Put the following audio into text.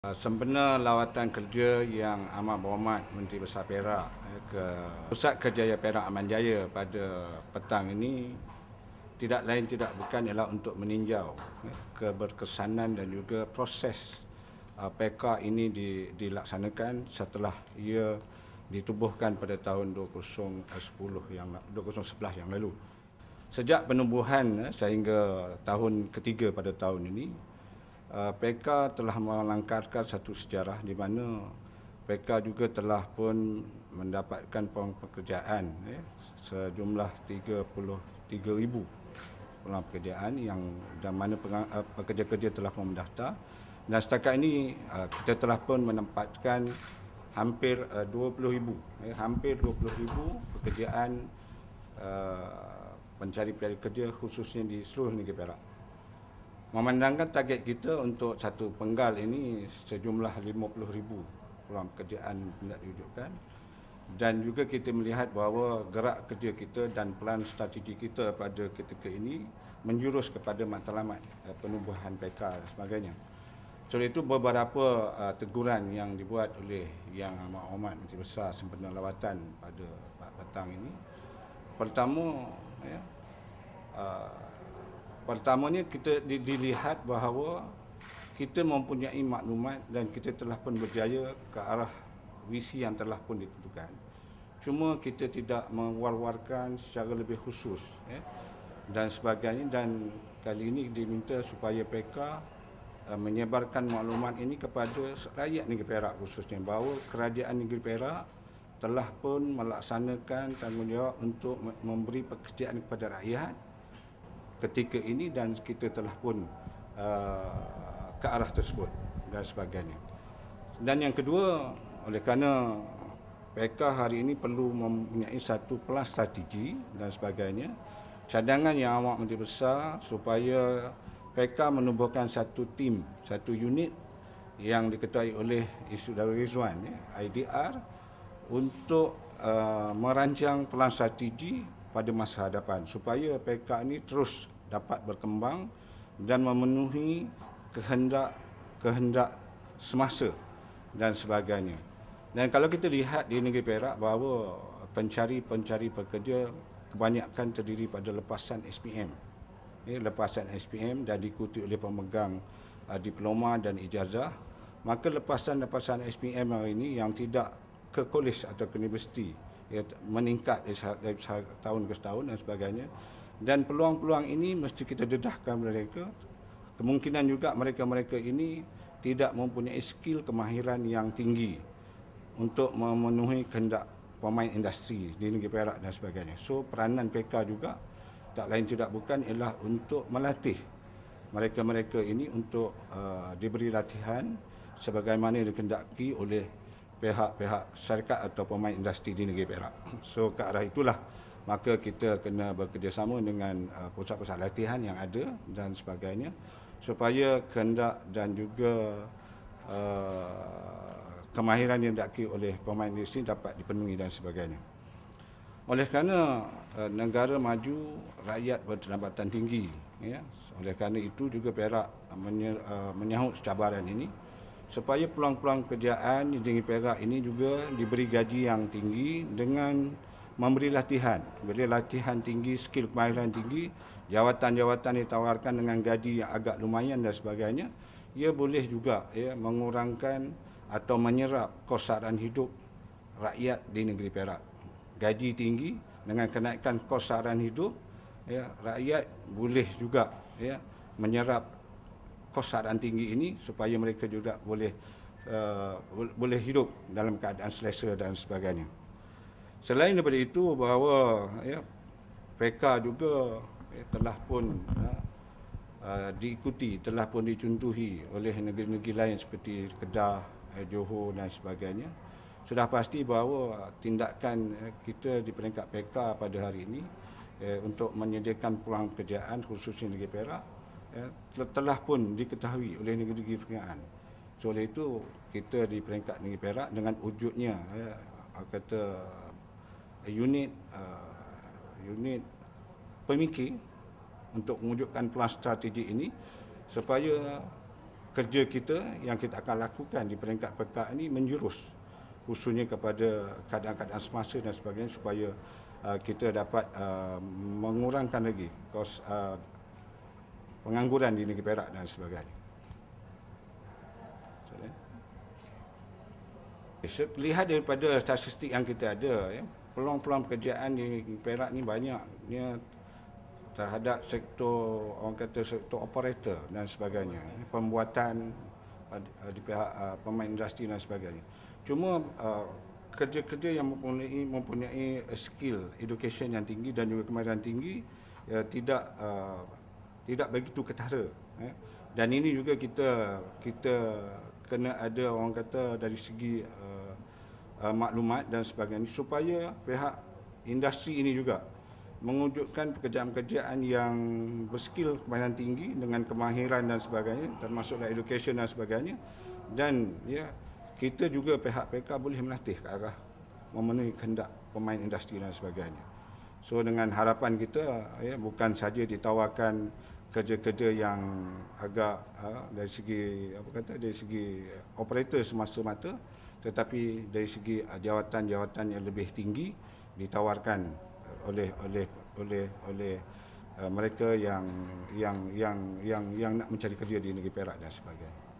Sempena lawatan kerja yang amat berhormat Menteri Besar Perak ke Pusat Kerjaya Perak Aman Jaya pada petang ini tidak lain tidak bukan ialah untuk meninjau keberkesanan dan juga proses PK ini dilaksanakan setelah ia ditubuhkan pada tahun 2011 yang lalu. Sejak penubuhan sehingga tahun ketiga pada tahun ini, PK telah melangkarkan satu sejarah di mana PK juga telah pun mendapatkan peluang pekerjaan sejumlah 33,000 peluang pekerjaan yang dan mana pekerja-kerja telah pun mendaftar, dan setakat ini kita telah pun menempatkan hampir 20,000 pekerjaan pencari kerja khususnya di seluruh negeri Perak. Memandangkan target kita untuk satu penggal ini sejumlah 50,000 peluang pekerjaan hendak diwujudkan, dan juga kita melihat bahawa gerak kerja kita dan pelan strategi kita pada ketika ini menjurus kepada matlamat penubuhan PK dan sebagainya. Oleh itu beberapa teguran yang dibuat oleh Yang Amat Hormat Menteri Besar sempena lawatan pada petang ini. Pertamanya kita dilihat bahawa kita mempunyai maklumat dan kita telah pun berjaya ke arah visi yang telah pun ditentukan. Cuma kita tidak mewar-warkan secara lebih khusus dan sebagainya, dan kali ini diminta supaya PK menyebarkan maklumat ini kepada rakyat negeri Perak khususnya, bahawa kerajaan negeri Perak telah pun melaksanakan tanggungjawab untuk memberi pekerjaan kepada rakyat ketika ini, dan kita telah pun ke arah tersebut dan sebagainya. Dan yang kedua, oleh kerana PK hari ini perlu mempunyai satu pelan strategi dan sebagainya, cadangan Yang Amat Menteri Besar supaya PK menubuhkan satu tim, satu unit yang diketuai oleh Saudara Rizwan, IDR, untuk merancang pelan strategi pada masa hadapan supaya PK ini terus dapat berkembang dan memenuhi kehendak semasa dan sebagainya. Dan kalau kita lihat di negeri Perak bahawa pencari pekerja kebanyakan terdiri pada lepasan SPM. Lepasan SPM dan diikuti oleh pemegang diploma dan ijazah. Maka lepasan SPM hari ini yang tidak ke kolej atau ke universiti meningkat dari tahun ke tahun dan sebagainya, dan peluang-peluang ini mesti kita dedahkan mereka. Kemungkinan juga mereka ini tidak mempunyai skill kemahiran yang tinggi untuk memenuhi kehendak pemain industri di negeri Perak dan sebagainya. So peranan PK juga tak lain tidak bukan ialah untuk melatih mereka ini untuk diberi latihan sebagaimana dikehendaki oleh pihak-pihak syarikat atau pemain industri di negeri Perak. So ke arah itulah maka kita kena bekerjasama dengan pusat-pusat latihan yang ada dan sebagainya supaya kehendak dan juga kemahiran yang didaki oleh pemain industri dapat dipenuhi dan sebagainya. Oleh kerana negara maju, rakyat berpendapatan tinggi, oleh kerana itu juga Perak menyahut cabaran ini supaya peluang-peluang kerjaan di negeri Perak ini juga diberi gaji yang tinggi dengan memberi latihan tinggi, skill kemahiran tinggi, jawatan-jawatan ditawarkan dengan gaji yang agak lumayan dan sebagainya. Ia boleh juga mengurangkan atau menyerap kos saran hidup rakyat di negeri Perak. Gaji tinggi dengan kenaikan kos saran hidup, rakyat boleh juga menyerap kos saran tinggi ini supaya mereka juga boleh hidup dalam keadaan selesa dan sebagainya. Selain daripada itu, bahawa PK juga telah pun diikuti, telah pun dicontohi oleh negeri-negeri lain seperti Kedah, Johor dan sebagainya. Sudah pasti bahawa tindakan kita di peringkat PK pada hari ini untuk menyediakan peluang pekerjaan khususnya negeri Perak telah pun diketahui oleh negeri-negeri perkenaan. So, oleh itu kita di peringkat negeri Perak dengan wujudnya unit pemikir untuk mewujudkan pelan strategi ini supaya kerja kita yang kita akan lakukan di peringkat PEKA ini menjurus khususnya kepada keadaan-keadaan semasa dan sebagainya supaya kita dapat mengurangkan lagi kos pengangguran di negeri Perak dan sebagainya. Lihat daripada statistik yang kita ada, peluang-peluang pekerjaan di Perak ni banyaknya terhadap sektor, orang kata sektor operator dan sebagainya, pembuatan di pihak pemain industri dan sebagainya. Cuma kerja-kerja yang mempunyai skill education yang tinggi dan juga kemahiran tinggi tidak begitu ketara. Dan ini juga kita kena ada, orang kata, dari segi maklumat dan sebagainya supaya pihak industri ini juga mewujudkan pekerjaan-pekerjaan yang berskill kemahiran tinggi dengan kemahiran dan sebagainya, termasuklah education dan sebagainya. Dan kita juga pihak PK boleh melatih ke arah memenuhi kehendak pemain industri dan sebagainya. So dengan harapan kita bukan saja ditawarkan kerja-kerja yang agak dari segi operator semata-mata, tetapi dari segi jawatan-jawatan yang lebih tinggi ditawarkan oleh mereka yang nak mencari kerja di negeri Perak dan sebagainya.